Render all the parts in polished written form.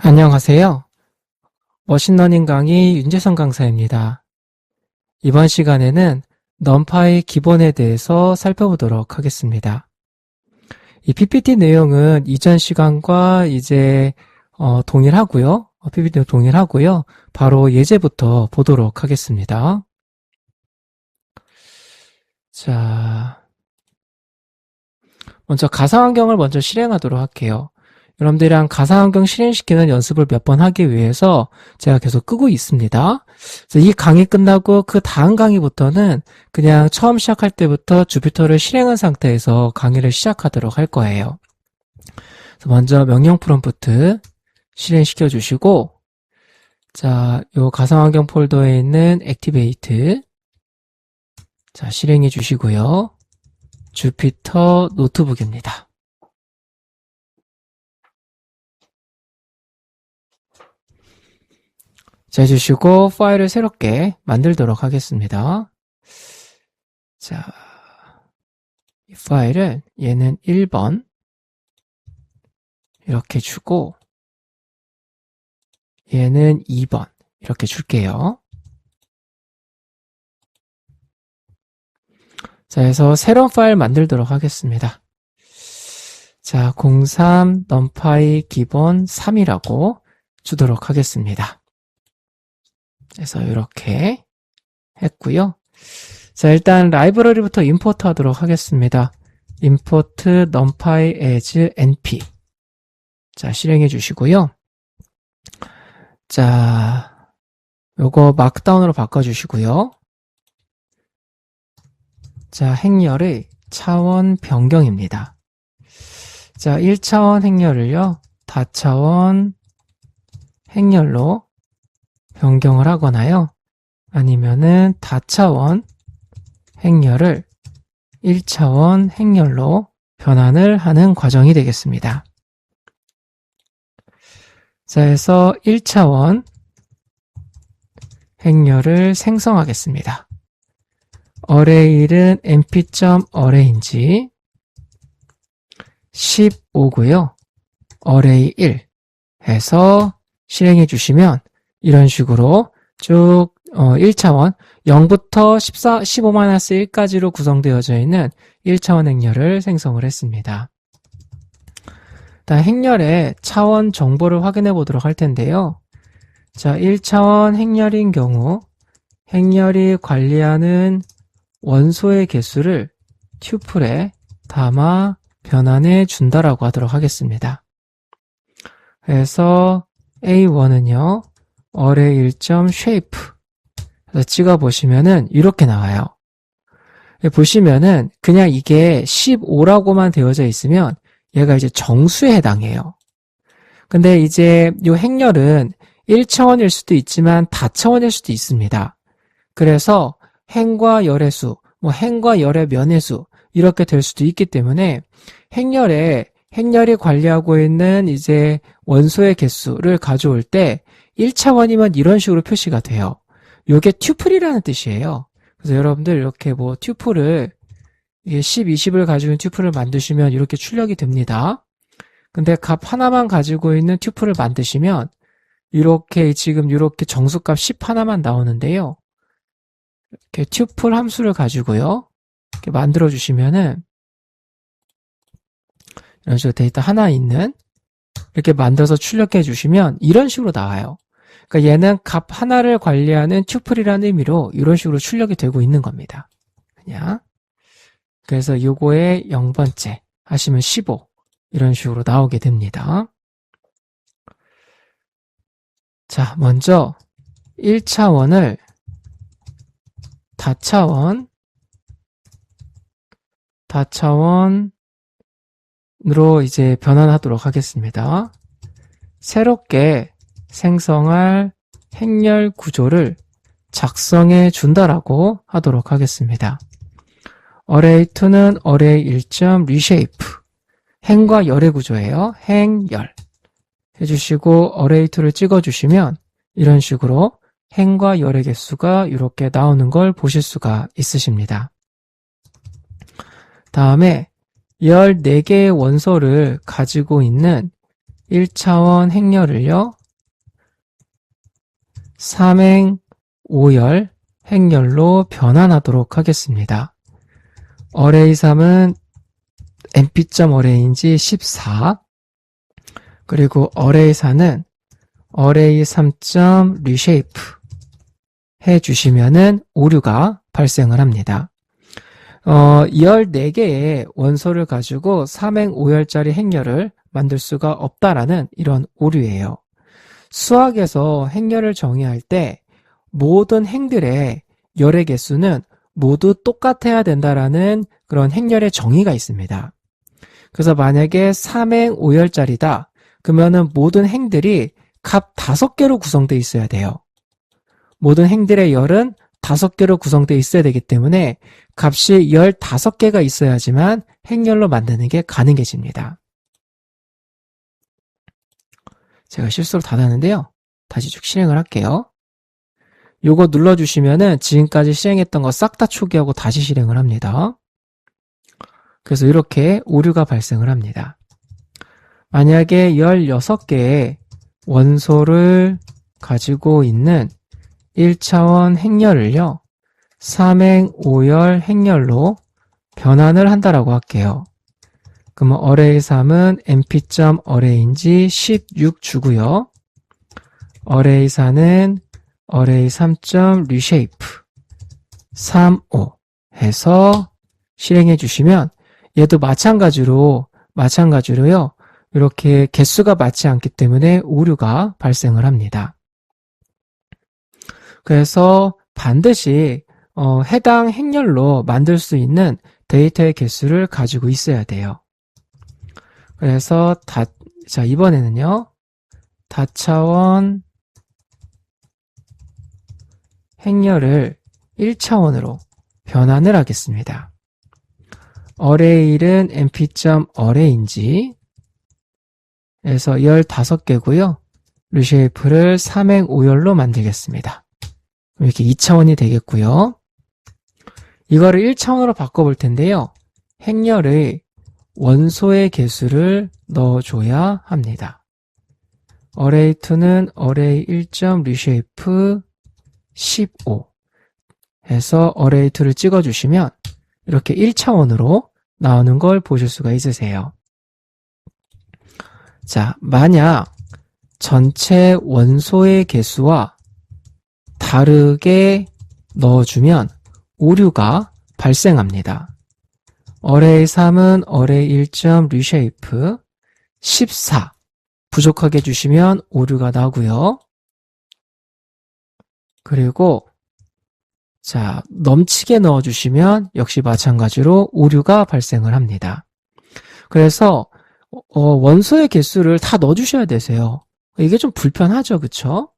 안녕하세요. 머신러닝 강의 윤재성 강사입니다. 이번 시간에는 numPy 기본에 대해서 살펴보도록 하겠습니다. 이 PPT 내용은 이전 시간과 이제 동일하고요. PPT 동일하고요. 바로 예제부터 보도록 하겠습니다. 자, 먼저 가상환경을 먼저 실행하도록 할게요. 여러분들이랑 가상환경 실행시키는 연습을 몇 번 하기 위해서 제가 계속 끄고 있습니다. 그래서 이 강의 끝나고 그 다음 강의부터는 그냥 처음 시작할 때부터 주피터를 실행한 상태에서 강의를 시작하도록 할 거예요. 그래서 먼저 명령 프롬프트 실행시켜 주시고, 자, 요 가상환경 폴더에 있는 액티베이트, 자, 실행해 주시고요. 주피터 노트북입니다. 자, 해주시고 파일을 새롭게 만들도록 하겠습니다. 자, 이 파일은 얘는 1번 이렇게 주고 얘는 2번 이렇게 줄게요. 자, 해서 새로운 파일 만들도록 하겠습니다. 자, 03 numpy 기본 3이라고 주도록 하겠습니다. 그래서 이렇게 했고요. 자, 일단 라이브러리부터 임포트 하도록 하겠습니다. import numpy as np. 자, 실행해 주시고요. 자, 요거 마크다운으로 바꿔 주시고요. 자, 행렬의 차원 변경입니다. 자, 1차원 행렬을요, 다차원 행렬로 변경을 하거나요, 아니면은 다차원 행렬을 1차원 행렬로 변환을 하는 과정이 되겠습니다. 자, 해서 1차원 행렬을 생성하겠습니다. array는 np.arrange 15고요. array 1 해서 실행해 주시면 이런 식으로 쭉 1차원 0부터 15-1까지로 구성되어져 있는 1차원 행렬을 생성을 했습니다. 다음 행렬의 차원 정보를 확인해 보도록 할 텐데요. 자, 1차원 행렬인 경우 행렬이 관리하는 원소의 개수를 튜플에 담아 변환해 준다라고 하도록 하겠습니다. 그래서 A1은요, array 1.shape 그래서 찍어보시면은 이렇게 나와요. 보시면은 그냥 이게 15라고만 되어져 있으면 얘가 이제 정수에 해당해요. 근데 이제 이 행렬은 1차원일 수도 있지만 다차원일 수도 있습니다. 그래서 행과 열의 수, 행과 열의 면의 수 이렇게 될 수도 있기 때문에 행렬이 관리하고 있는 이제 원소의 개수를 가져올 때 1차원이면 이런 식으로 표시가 돼요. 요게 튜플이라는 뜻이에요. 그래서 여러분들 이렇게 튜플을 10, 20을 가지고 있는 튜플을 만드시면 이렇게 출력이 됩니다. 근데 값 하나만 가지고 있는 튜플을 만드시면 이렇게 지금 이렇게 정수값 10 하나만 나오는데요. 이렇게 튜플 함수를 가지고요. 이렇게 만들어 주시면은 이런 식으로 데이터 하나 있는 이렇게 만들어서 출력해 주시면 이런 식으로 나와요. 그러니까 얘는 값 하나를 관리하는 튜플이라는 의미로 이런 식으로 출력이 되고 있는 겁니다. 그냥 그래서 요거에 0번째 하시면 15 이런 식으로 나오게 됩니다. 자, 먼저 1차원을 다차원으로 이제 변환하도록 하겠습니다. 새롭게 생성할 행렬 구조를 작성해 준다라고 하도록 하겠습니다. array2는 array 1.reshape 행과 열의 구조예요. 행열 해주시고 array2를 찍어주시면 이런 식으로 행과 열의 개수가 이렇게 나오는 걸 보실 수가 있으십니다. 다음에 14개의 원소를 가지고 있는 1차원 행렬을요, 3행 5열 행렬로 변환하도록 하겠습니다. array 3은 np.array인지 14, 그리고 array 4는 array 3.reshape 해주시면은 오류가 발생을 합니다. 14개의 원소를 가지고 3행 5열짜리 행렬을 만들 수가 없다라는 이런 오류예요. 수학에서 행렬을 정의할 때 모든 행들의 열의 개수는 모두 똑같아야 된다라는 그런 행렬의 정의가 있습니다. 그래서 만약에 3행 5열짜리다 그러면은 모든 행들이 값 5개로 구성되어 있어야 돼요. 모든 행들의 열은 5개로 구성되어 있어야 되기 때문에 값이 15개가 있어야지만 행렬로 만드는 게 가능해집니다. 제가 실수로 닫았는데요. 다시 쭉 실행을 할게요. 요거 눌러주시면은 지금까지 실행했던 거 싹 다 초기하고 다시 실행을 합니다. 그래서 이렇게 오류가 발생을 합니다. 만약에 16개의 원소를 가지고 있는 1차원 행렬을요, 3행 5열 행렬로 변환을 한다라고 할게요. 그러면 array 3은 np.array인지 16 주고요. array 4는 array 3.reshape 35 해서 실행해 주시면 얘도 마찬가지로요. 이렇게 개수가 맞지 않기 때문에 오류가 발생을 합니다. 그래서 반드시 해당 행렬로 만들 수 있는 데이터의 개수를 가지고 있어야 돼요. 그래서 자, 이번에는요, 다차원 행렬을 1차원으로 변환을 하겠습니다. array1은 np.array인지 에서 15개고요. reshape를 3행 5열로 만들겠습니다. 이렇게 2차원이 되겠고요. 이거를 1차원으로 바꿔볼 텐데요. 행렬의 원소의 개수를 넣어줘야 합니다. array2는 array 1.reshape 15 해서 array2를 찍어주시면 이렇게 1차원으로 나오는 걸 보실 수가 있으세요. 자, 만약 전체 원소의 개수와 다르게 넣어주면 오류가 발생합니다. array 3은 array 1.reshape 14 부족하게 주시면 오류가 나고요. 그리고 자, 넘치게 넣어주시면 역시 마찬가지로 오류가 발생을 합니다. 그래서 원소의 개수를 다 넣어주셔야 되세요. 이게 좀 불편하죠, 그쵸?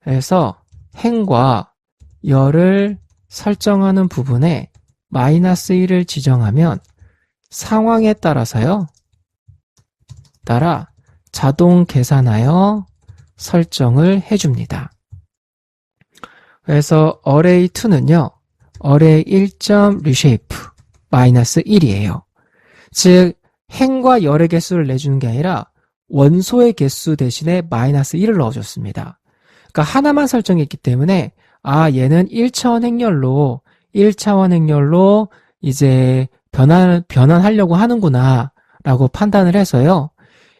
그래서 행과 열을 설정하는 부분에 -1을 지정하면 상황에 따라서요, 자동 계산하여 설정을 해줍니다. 그래서 array2는요, array 1.reshape -1이에요. 즉, 행과 열의 개수를 내주는 게 아니라 원소의 개수 대신에 -1을 넣어줬습니다. 그러니까 하나만 설정했기 때문에 얘는 1차원 행렬로 이제 변환하려고 하는구나 라고 판단을 해서요.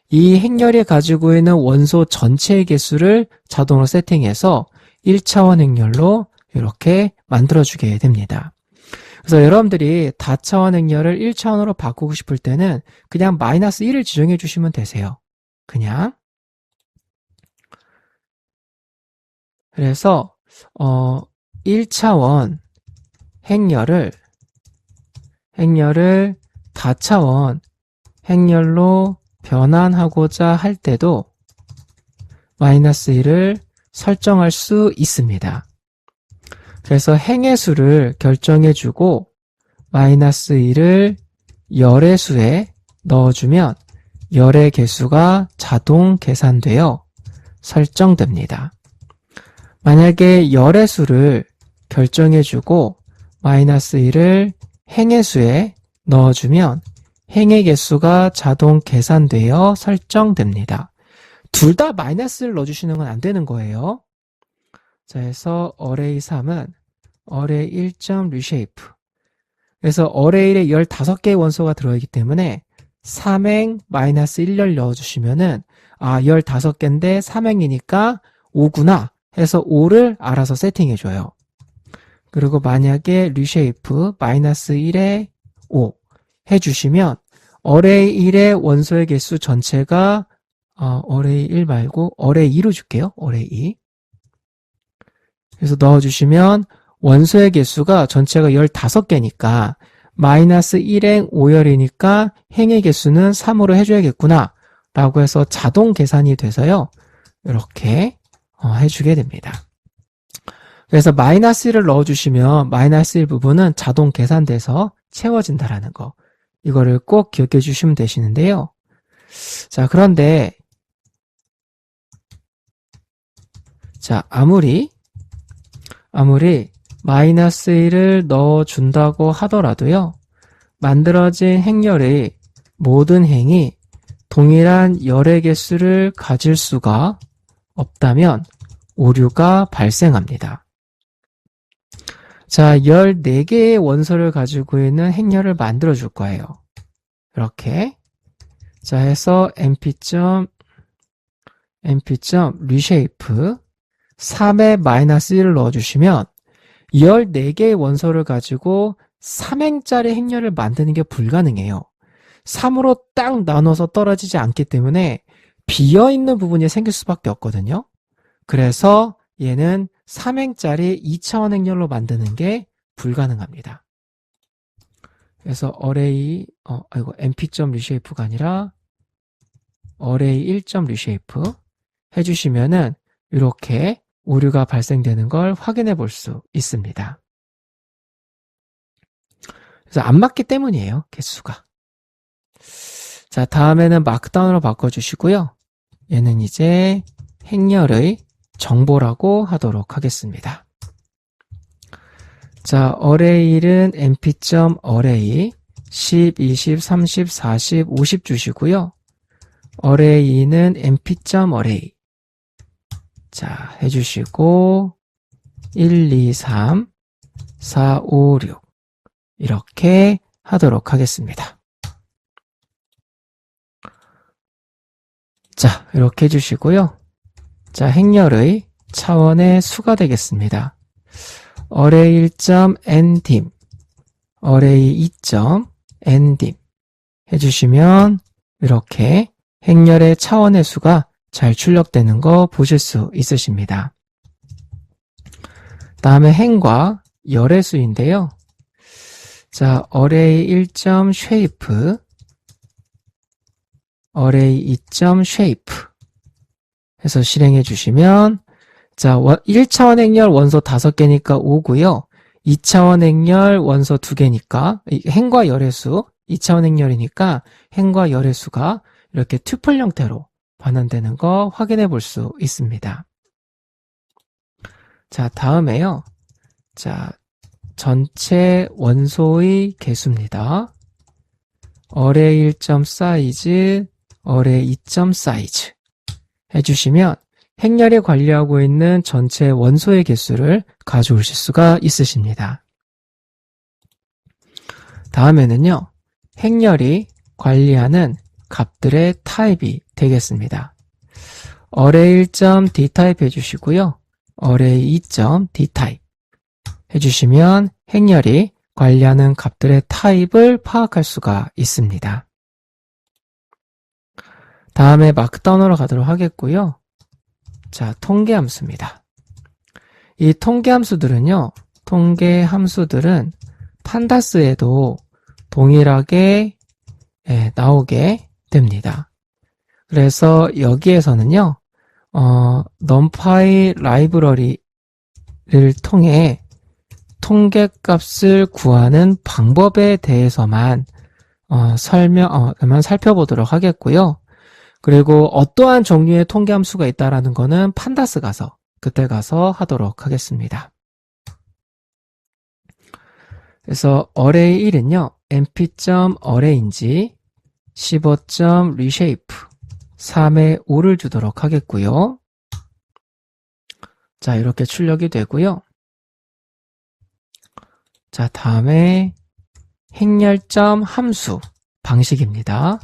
이 행렬이 가지고 있는 원소 전체의 개수를 자동으로 세팅해서 1차원 행렬로 이렇게 만들어주게 됩니다. 그래서 여러분들이 다차원 행렬을 1차원으로 바꾸고 싶을 때는 그냥 -1을 지정해 주시면 되세요. 그냥. 그래서 1차원 행렬을 다차원 행렬로 변환하고자 할 때도 -1을 설정할 수 있습니다. 그래서 행의 수를 결정해주고 -1을 열의 수에 넣어주면 열의 개수가 자동 계산되어 설정됩니다. 만약에 열의 수를 결정해주고 -1을 행의 수에 넣어주면 행의 개수가 자동 계산되어 설정됩니다. 둘 다 마이너스를 넣어주시는 건 안 되는 거예요. 자, 해서 array 3은 array 1점 reshape. 그래서 array 1에 15개의 원소가 들어있기 때문에 3행 마이너스 1열 넣어주시면은 15개인데 3행이니까 5구나 해서 5를 알아서 세팅해줘요. 그리고 만약에 reshape 마이너스 1에 5 해주시면 array 1의 원소의 개수 전체가 array 1 말고 array 2로 줄게요. array 2. 그래서 넣어주시면 원소의 개수가 전체가 15개니까 마이너스 1행 5열이니까 행의 개수는 3으로 해줘야겠구나 라고 해서 자동 계산이 돼서요. 이렇게 해주게 됩니다. 그래서 마이너스 1을 넣어주시면 마이너스 1 부분은 자동 계산돼서 채워진다라는 거. 이거를 꼭 기억해 주시면 되시는데요. 자, 그런데 자, 아무리 마이너스 1을 넣어준다고 하더라도요. 만들어진 행열의 모든 행이 동일한 열의 개수를 가질 수가 없다면 오류가 발생합니다. 자, 14개의 원소를 가지고 있는 행열을 만들어 줄 거예요. 이렇게. 자, 해서 np.reshape 3에 마이너스 1을 넣어주시면 14개의 원소를 가지고 3행짜리 행렬을 만드는 게 불가능해요. 3으로 딱 나눠서 떨어지지 않기 때문에 비어있는 부분이 생길 수밖에 없거든요. 그래서 얘는 3행짜리 2차원 행렬로 만드는 게 불가능합니다. 그래서 array, np.reshape가 아니라 array 1.reshape 해주시면은 이렇게 오류가 발생되는 걸 확인해 볼 수 있습니다. 그래서 안 맞기 때문이에요, 개수가. 자, 다음에는 마크다운으로 바꿔주시고요. 얘는 이제 행렬의 정보라고 하도록 하겠습니다. 자, array 1은 np.array 10, 20, 30, 40, 50 주시고요. array 2는 np.array 자, 해주시고 1, 2, 3, 4, 5, 6 이렇게 하도록 하겠습니다. 자, 이렇게 해주시고요. 자, 행렬의 차원의 수가 되겠습니다. array 1.ndim, array 2.ndim 해주시면 이렇게 행렬의 차원의 수가 잘 출력되는 거 보실 수 있으십니다. 다음에 행과 열의 수인데요. 자, array 1.shape, array 2.shape 해서 실행해 주시면 자, 1차원 행렬 원소 5개니까 5고요. 2차원 행렬 원소 2개니까 행과 열의 수, 2차원 행렬이니까 행과 열의 수가 이렇게 튜플 형태로 반환되는 거 확인해 볼 수 있습니다. 자, 다음에요. 자, 전체 원소의 개수입니다. array 1.size, array 2.size 해주시면 행렬이 관리하고 있는 전체 원소의 개수를 가져오실 수가 있으십니다. 다음에는요. 행렬이 관리하는 값들의 타입이 되겠습니다. array 1.dtype 해주시고요. array 2.dtype 해주시면 행렬이 관리하는 값들의 타입을 파악할 수가 있습니다. 다음에 마크다운으로 가도록 하겠고요. 자, 통계 함수입니다. 이 통계 함수들은요, 판다스에도 동일하게 나오게 됩니다. 그래서 여기에서는요, numpy 라이브러리를 통해 통계값을 구하는 방법에 대해서만 살펴보도록 하겠고요. 그리고 어떠한 종류의 통계 함수가 있다라는 거는 판다스 가서 그때 가서 하도록 하겠습니다. 그래서 array 1은요. np.arrange 15.reshape 3의 5를 주도록 하겠고요. 자, 이렇게 출력이 되고요. 자, 다음에 행렬점 함수 방식입니다.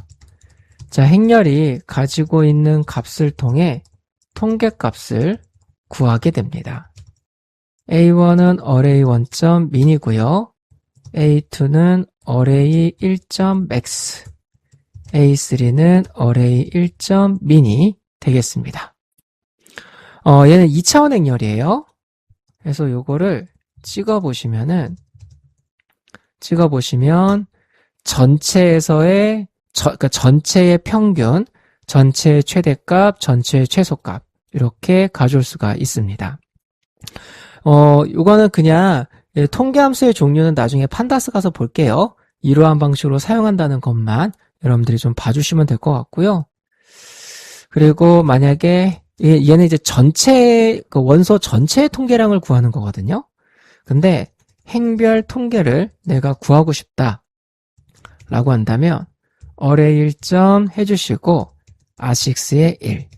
자, 행렬이 가지고 있는 값을 통해 통계값을 구하게 됩니다. A1은 array1.min이고요. A2는 array1.max, A3는 array1.min이 되겠습니다. 얘는 2차원 행렬이에요. 그래서 요거를 찍어보시면 전체에서의 그러니까 전체의 평균, 전체의 최대값, 전체의 최소값 이렇게 가져올 수가 있습니다. 이거는 그냥 통계함수의 종류는 나중에 판다스 가서 볼게요. 이러한 방식으로 사용한다는 것만 여러분들이 좀 봐주시면 될 것 같고요. 그리고 만약에 얘는 이제 전체 원소 전체의 통계량을 구하는 거거든요. 근데 행별 통계를 내가 구하고 싶다 라고 한다면 array 1점 해주시고 A6의 1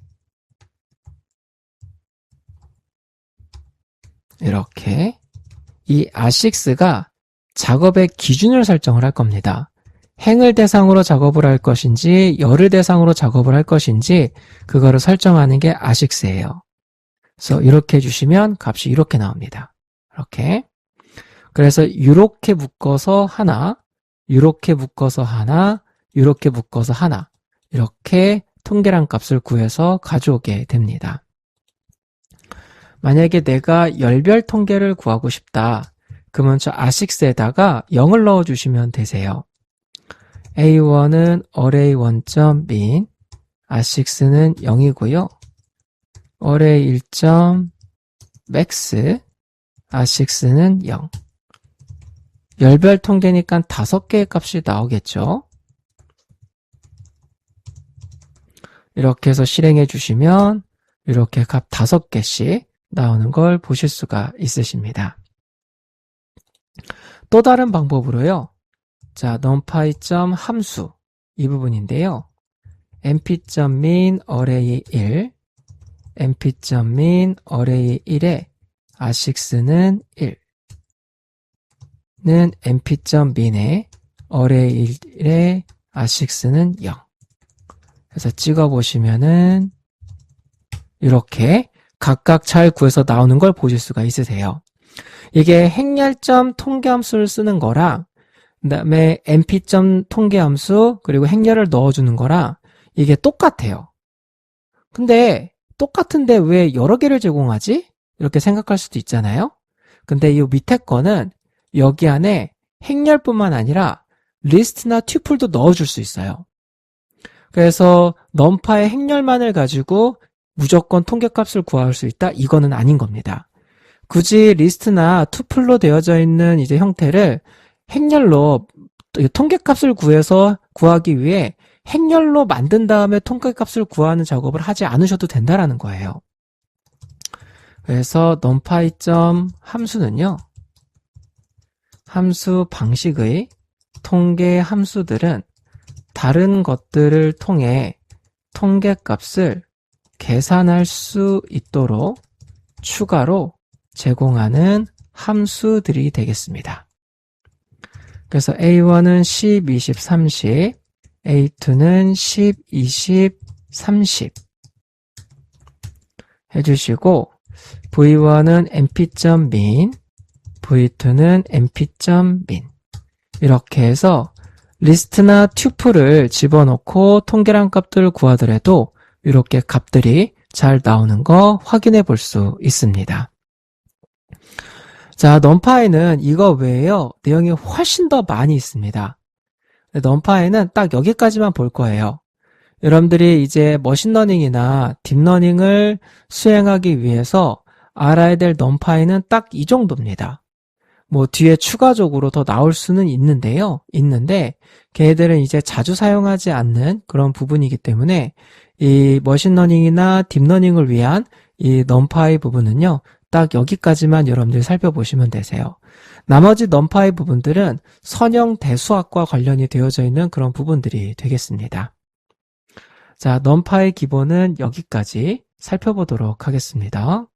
이렇게 이 A6가 작업의 기준을 설정을 할 겁니다. 행을 대상으로 작업을 할 것인지 열을 대상으로 작업을 할 것인지 그거를 설정하는 게 A6예요. 그래서 이렇게 해주시면 값이 이렇게 나옵니다. 이렇게. 그래서 이렇게 묶어서 하나, 이렇게 묶어서 하나, 이렇게 묶어서 하나 이렇게 통계량 값을 구해서 가져오게 됩니다. 만약에 내가 열별 통계를 구하고 싶다. 그러면 저 A6에다가 0을 넣어주시면 되세요. A1은 array1.min, A6는 0이고요. array 1.max, A6는 0. 열별 통계니까 5개의 값이 나오겠죠. 이렇게 해서 실행해 주시면 이렇게 값 5개씩 나오는 걸 보실 수가 있으십니다. 또 다른 방법으로요. 자, numpy.함수 이 부분인데요. np.min array 1, np.min array 1에 A6는 1, 는 np.min에 array 1에 A6는 0. 그래서 찍어보시면은 이렇게 각각 잘 구해서 나오는 걸 보실 수가 있으세요. 이게 행렬점 통계함수를 쓰는 거랑 그 다음에 np.점 통계함수 그리고 행렬을 넣어주는 거랑 이게 똑같아요. 근데 똑같은데 왜 여러 개를 제공하지? 이렇게 생각할 수도 있잖아요. 근데 이 밑에 거는 여기 안에 행렬뿐만 아니라 리스트나 튜플도 넣어줄 수 있어요. 그래서 numPy의 행렬만을 가지고 무조건 통계값을 구할 수 있다? 이거는 아닌 겁니다. 굳이 리스트나 투플로 되어져 있는 이제 형태를 행렬로 통계값을 구하기 위해 행렬로 만든 다음에 통계값을 구하는 작업을 하지 않으셔도 된다라는 거예요. 그래서 numpy.함수는요. 함수 방식의 통계 함수들은 다른 것들을 통해 통계값을 계산할 수 있도록 추가로 제공하는 함수들이 되겠습니다. 그래서 A1은 10, 20, 30, A2는 10, 20, 30 해주시고 V1은 np.min, V2는 np.min 이렇게 해서 리스트나 튜플을 집어넣고 통계량 값들을 구하더라도 이렇게 값들이 잘 나오는 거 확인해 볼 수 있습니다. 자, numpy는 이거 외에요. 내용이 훨씬 더 많이 있습니다. numpy는 딱 여기까지만 볼 거예요. 여러분들이 이제 머신러닝이나 딥러닝을 수행하기 위해서 알아야 될 numpy는 딱 이 정도입니다. 뭐 뒤에 추가적으로 더 나올 수는 있는데 걔네들은 이제 자주 사용하지 않는 그런 부분이기 때문에 이 머신러닝이나 딥러닝을 위한 이 numpy 부분은요. 딱 여기까지만 여러분들이 살펴보시면 되세요. 나머지 넘파의 부분들은 선형 대수학과 관련이 되어져 있는 그런 부분들이 되겠습니다. 자, 넘파의 기본은 여기까지 살펴보도록 하겠습니다.